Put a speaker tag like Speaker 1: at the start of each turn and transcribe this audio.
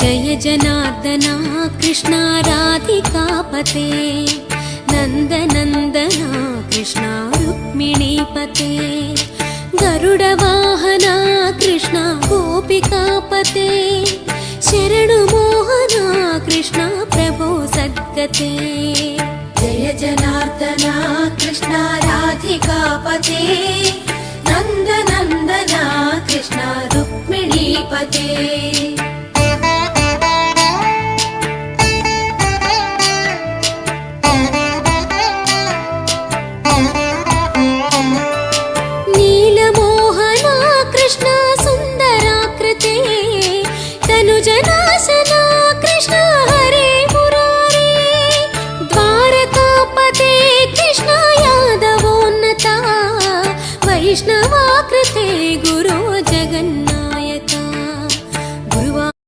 Speaker 1: जय जनार्दना कृष्णा राधिकापते नन्दनन्दना कृष्णा रुक्मिणीपते गरुडवाहना कृष्णा गोपिकापते शरणुमोहना कृष्णा प्रभो सद्गते
Speaker 2: जय जनार्दना कृष्णा राधिकापते नन्दनन्दना कृष्णा रुक्मिणीपते
Speaker 1: नीलमोहना कृष्णा सुन्दराकृते तनुजनाशना कृष्णा हरे मुरारे द्वारकापते कृष्णा यादवोन्नता वैष्णवाकृते